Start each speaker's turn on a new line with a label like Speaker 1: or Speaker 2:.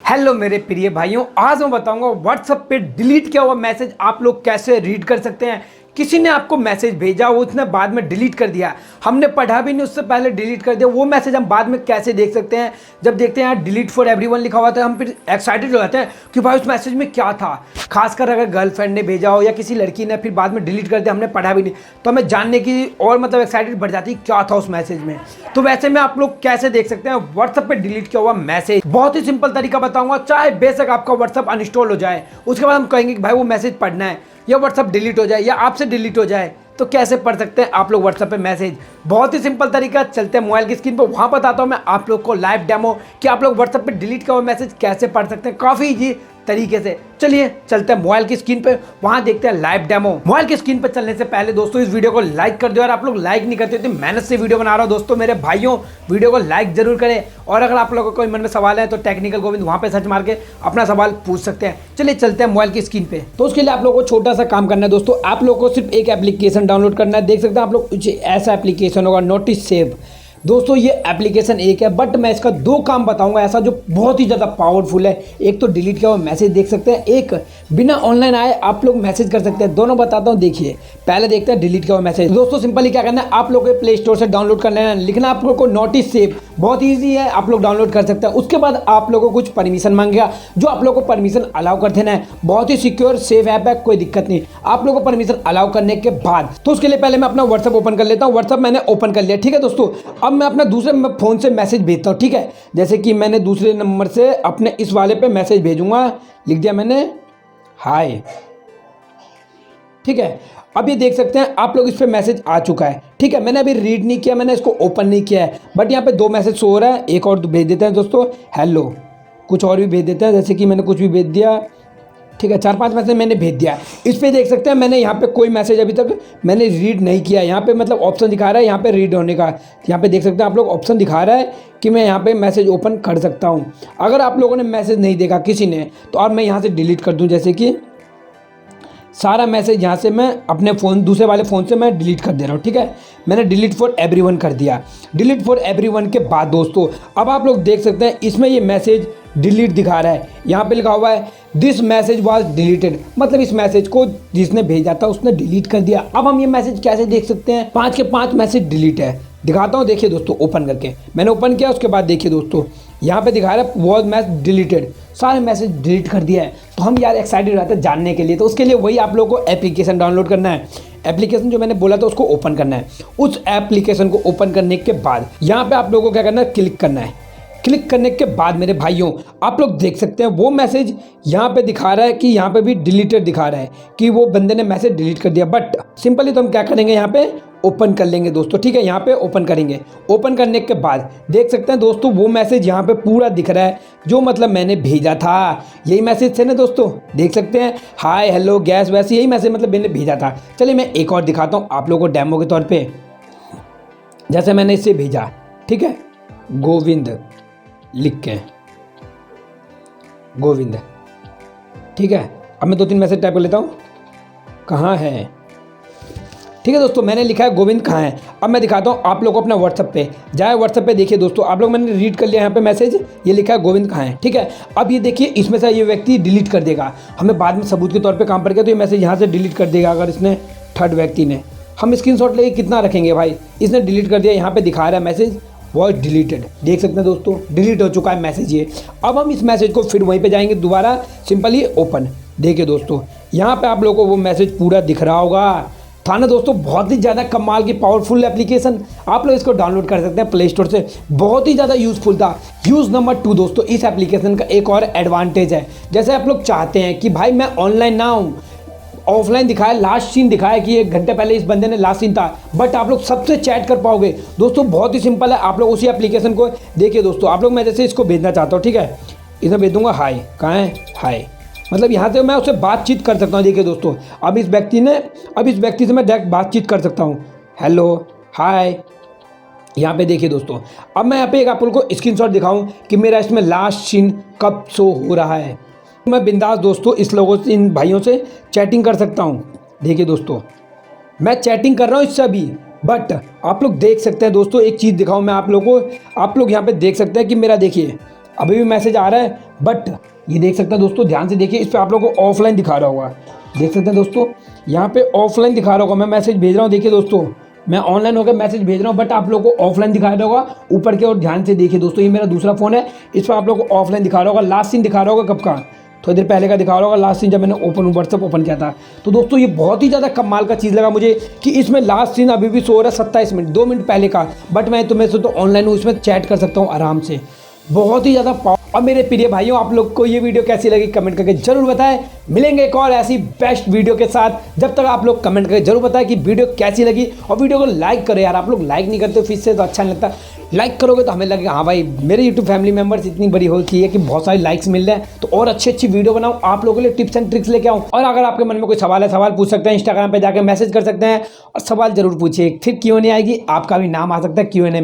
Speaker 1: Hello मेरे प्रिय भाइयों, आज मैं बताऊंगा व्हाट्सएप पे डिलीट किया हुआ मैसेज आप लोग कैसे रीड कर सकते हैं। किसी ने आपको मैसेज भेजा, वो उसने बाद में डिलीट कर दिया, हमने पढ़ा भी नहीं, उससे पहले डिलीट कर दिया। वो मैसेज हम बाद में कैसे देख सकते हैं? जब देखते हैं यार डिलीट फॉर एवरीवन लिखा हुआ था, हम फिर एक्साइटेड हो जाते हैं कि भाई उस मैसेज में क्या था। खासकर अगर गर्लफ्रेंड ने भेजा हो या किसी लड़की ने फिर बाद में डिलीट कर दिया, हमने पढ़ा भी नहीं, तो हमें जानने की और मतलब एक्साइटेड बढ़ जाती है क्या था उस मैसेज में। तो वैसे में आप लोग कैसे देख सकते हैं व्हाट्सएप पे डिलीट किया हुआ मैसेज? बहुत ही सिंपल तरीका बताऊंगा। चाहे बेशक आपका व्हाट्सएप अनइंस्टॉल हो जाए, उसके बाद हम कहेंगे कि भाई वो मैसेज पढ़ना है, या व्हाट्सएप डिलीट हो जाए या आपसे डिलीट हो जाए, तो कैसे पढ़ सकते हैं आप लोग व्हाट्सएप पे मैसेज? बहुत ही सिंपल तरीका। चलते हैं मोबाइल की स्क्रीन पर, वहां बताता हूं मैं आप लोग को लाइव डेमो कि आप लोग व्हाट्सएप पे डिलीट किया हुआ मैसेज कैसे पढ़ सकते हैं, काफी इजी तरीके से। चलिए चलते हैं मोबाइल की स्क्रीन पे, वहां देखते हैं लाइव डेमो। मोबाइल की स्क्रीन पे चलने से पहले दोस्तों इस वीडियो को लाइक कर दो यार, आप लोग लाइक नहीं करते तो मेहनत से वीडियो बना रहा हूं दोस्तों। मेरे भाइयों वीडियो को लाइक जरूर करें, और अगर आप लोगों को कोई मन में सवाल है तो टेक्निकल गोविंद वहां पे सर्च मार के अपना सवाल पूछ सकते हैं। चलिए चलते हैं मोबाइल की स्क्रीन पे। तो उसके लिए आप लोगों को छोटा सा काम करना है दोस्तों, आप लोगों को सिर्फ एक एप्लीकेशन डाउनलोड करना है। देख सकते हैं आप लोग, ऐसा एप्लीकेशन होगा नोटिस सेव। दोस्तों ये एप्लीकेशन एक है, बट मैं इसका दो काम बताऊंगा ऐसा जो बहुत ही ज़्यादा पावरफुल है। एक तो डिलीट किया हुआ मैसेज देख सकते हैं, एक बिना ऑनलाइन आए आप लोग मैसेज कर सकते हैं। दोनों बताता हूं, देखिए। पहले देखते हैं डिलीट किया हुआ मैसेज। दोस्तों सिंपली क्या करना है, आप लोग को प्ले स्टोर से डाउनलोड कर लेना है। लिखना आप लोग को नोटिस सेव, बहुत ईजी है, आप लोग डाउनलोड कर सकते हैं। उसके बाद आप लोगों को कुछ परमिशन मांगेगा, जो आप लोग को परमिशन अलाउ कर देना है। बहुत ही सिक्योर सेफ ऐप है, कोई दिक्कत नहीं। आप लोग को परमिशन अलाउ करने के बाद तो उसके लिए पहले मैं अपना व्हाट्सएप ओपन कर लेता हूँ। व्हाट्सएप मैंने ओपन कर लिया, ठीक है दोस्तों। अब मैं अपना दूसरे फोन से मैसेज भेजता हूँ, ठीक है। जैसे कि मैंने दूसरे नंबर से अपने इस वाले पे मैसेज भेजूंगा, लिख दिया मैंने हाय, ठीक है। अब ये देख सकते हैं आप लोग, इस पे मैसेज आ चुका है, ठीक है। मैंने अभी रीड नहीं किया, मैंने इसको ओपन नहीं किया है, बट यहाँ पे दो मैसेज शो हो रहा है। एक और भेज देते हैं दोस्तों, हेलो। कुछ और भी भेज देते हैं, जैसे कि मैंने कुछ भी भेज दिया, ठीक है। 4-5 मैसेज मैंने भेज दिया। इस पे देख सकते हैं मैंने यहाँ पे कोई मैसेज अभी तक मैंने रीड नहीं किया। यहाँ पे मतलब ऑप्शन दिखा रहा है यहाँ पे रीड होने का। यहाँ पे देख सकते हैं आप लोग, ऑप्शन दिखा रहा है कि मैं यहाँ पे मैसेज ओपन कर सकता हूँ। अगर आप लोगों ने मैसेज नहीं देखा किसी ने, तो अब मैं यहाँ से डिलीट कर दूँ। जैसे कि सारा मैसेज यहाँ से मैं अपने फ़ोन, दूसरे वाले फ़ोन से मैं डिलीट कर दे रहा हूँ, ठीक है। मैंने डिलीट फॉर एवरीवन कर दिया। डिलीट फॉर एवरीवन के बाद दोस्तों अब आप लोग देख सकते हैं इसमें ये मैसेज डिलीट दिखा रहा है। यहाँ पे लिखा हुआ है दिस मैसेज वाज डिलीटेड, मतलब इस मैसेज को जिसने भेजा था उसने डिलीट कर दिया। अब हम ये मैसेज कैसे देख सकते हैं? 5 के 5 मैसेज डिलीट है, दिखाता हूँ। देखिए दोस्तों, ओपन करके मैंने ओपन किया, उसके बाद देखिए दोस्तों यहाँ पे दिखा रहा है वॉज मैसेज डिलीटेड, सारे मैसेज डिलीट कर दिया है। तो हम यार एक्साइटेड रहते हैं जानने के लिए। तो उसके लिए वही आप लोगों को एप्लीकेशन डाउनलोड करना है। एप्लीकेशन जो मैंने बोला था उसको ओपन करना है। उस एप्लीकेशन को ओपन करने के बाद यहाँ पे आप लोगों को क्या करना है, क्लिक करना है। क्लिक करने के बाद मेरे भाइयों आप लोग देख सकते हैं वो मैसेज यहाँ पे दिखा रहा है कि यहाँ पे भी डिलीटेड दिखा रहा है कि वो बंदे ने मैसेज डिलीट कर दिया। बट सिंपली तो हम क्या करेंगे, यहाँ पे ओपन कर लेंगे दोस्तों, ठीक है। यहाँ पे ओपन करेंगे। ओपन करने के बाद देख सकते हैं दोस्तों वो मैसेज यहाँ पे पूरा दिख रहा है जो मतलब मैंने भेजा था। यही मैसेज थे ना दोस्तों, देख सकते हैं हाय हेलो गैस वैसे, यही मैसेज मतलब मैंने भेजा था। चलिए मैं एक और दिखाता हूँ आप लोगों को डेमो के तौर पर। जैसे मैंने इससे भेजा, ठीक है, गोविंद लिख के, गोविंद, ठीक है। अब मैं 2-3 मैसेज टाइप कर लेता हूँ, कहाँ है, ठीक है दोस्तों। मैंने लिखा है गोविंद कहाँ है। अब मैं दिखाता हूँ आप लोग को अपना व्हाट्सएप पे जाए। व्हाट्सएप पे देखिए दोस्तों, आप लोग, मैंने रीड कर लिया यहाँ पे मैसेज, ये लिखा है गोविंद कहाँ है, ठीक है। अब ये देखिए इसमें से ये व्यक्ति डिलीट कर देगा, हमें बाद में सबूत के तौर पे काम पड़ गया तो ये मैसेज यहाँ से डिलीट कर देगा। अगर इसने थर्ड व्यक्ति ने, हम स्क्रीनशॉट लेके कितना रखेंगे भाई, इसने डिलीट कर दिया। यहाँ पे दिखा रहा है मैसेज वॉइस डिलीटेड, देख सकते हैं दोस्तों डिलीट हो चुका है मैसेज ये। अब हम इस मैसेज को फिर वहीं पे जाएंगे दोबारा, सिंपली ओपन। देखिए दोस्तों यहाँ पे आप लोगों को वो मैसेज पूरा दिख रहा होगा, था ना दोस्तों। बहुत ही ज़्यादा कमाल की पावरफुल एप्लीकेशन, आप लोग इसको डाउनलोड कर सकते हैं प्ले स्टोर से, बहुत ही ज़्यादा यूज़फुल था। यूज़ नंबर 2 दोस्तों, इस एप्लीकेशन का एक और एडवांटेज है। जैसे आप लोग चाहते हैं कि भाई मैं ऑनलाइन ना हूँ, ऑफलाइन दिखाया, लास्ट सीन दिखाया कि 1 घंटे पहले इस बंदे ने लास्ट सीन था, बट आप लोग सबसे चैट कर पाओगे दोस्तों। बहुत ही सिंपल है, आप लोग उसी एप्लीकेशन को देखिए दोस्तों। आप लोग, मैं जैसे इसको भेजना चाहता हूँ, ठीक है, इसमें भेज दूंगा हाय, कहाँ है हाय, मतलब यहाँ से मैं उससे बातचीत कर सकता हूँ। देखिए दोस्तों अब इस व्यक्ति से मैं डायरेक्ट बातचीत कर सकता हूँ, हेलो हाय। यहाँ पे देखिए दोस्तों, अब मैं यहाँ पे एक आप लोग को स्क्रीनशॉट दिखाऊँ कि मेरा इसमें लास्ट सीन कब शो हो रहा है। मैं बिंदास दोस्तों इस लोगों से, इन भाइयों से चैटिंग कर सकता हूँ। देखिए दोस्तों मैं चैटिंग कर रहा हूँ इससे अभी, बट आप लोग देख सकते हैं दोस्तों, एक चीज़ दिखाऊँ मैं आप लोगों को। आप लोग यहाँ पे देख सकते हैं कि मेरा, देखिए अभी भी मैसेज आ रहा है, बट ये देख सकते हैं दोस्तों, ध्यान से देखिए, इस पर आप लोगों को ऑफलाइन दिखा रहा होगा, देख सकते हैं दोस्तों, यहाँ पे ऑफलाइन दिखा रहा होगा, मैं मैसेज भेज रहा हूँ, देखिए दोस्तों, मैं ऑनलाइन होकर मैसेज भेज रहा हूँ, बट आप लोगों को ऑफलाइन दिखा रहा होगा ऊपर के, और ध्यान से देखिए दोस्तों, ये मेरा दूसरा फ़ोन है, इस पर आप लोगों को ऑफलाइन दिखा रहा होगा, लास्ट सीन दिखा रहा होगा कब का, थोड़ी देर पहले का दिखा रहा होगा, लास्ट सीन जब मैंने व्हाट्सएप ओपन किया था। तो दोस्तों ये बहुत ही ज़्यादा कमाल का चीज़ लगा मुझे कि इसमें लास्ट सीन अभी भी शो हो रहा है 27 मिनट, 2 मिनट पहले का, बट मैं तुम्हें से तो ऑनलाइन हूँ, इसमें चैट कर सकता हूँ आराम से, बहुत ही ज़्यादा। और मेरे प्रिय भाइयों, आप लोग को ये वीडियो कैसी लगी कमेंट करके जरूर बताएं। मिलेंगे एक और ऐसी बेस्ट वीडियो के साथ, जब तक आप लोग कमेंट करके जरूर बताएं कि वीडियो कैसी लगी, और वीडियो को लाइक करें यार, आप लोग लाइक नहीं करते फिर से तो अच्छा नहीं लगता, लाइक करोगे तो हमें लगेगा हाँ भाई मेरे यूट्यूब फैमिली मेंबर्स इतनी बड़ी हो चाहिए कि बहुत सारी लाइक्स मिल रहे हैं, तो और अच्छी अच्छी वीडियो बनाऊँ, आप लोगों के लिए टिप्स एंड ट्रिक्स लेके आऊँ। और अगर आपके मन में कोई सवाल है, सवाल पूछ सकते हैं, इंस्टाग्राम पे जाकर मैसेज कर सकते हैं, और सवाल जरूर पूछिए, फिर क्यों नहीं आएगी, आपका भी नाम आ सकता है Q&A में।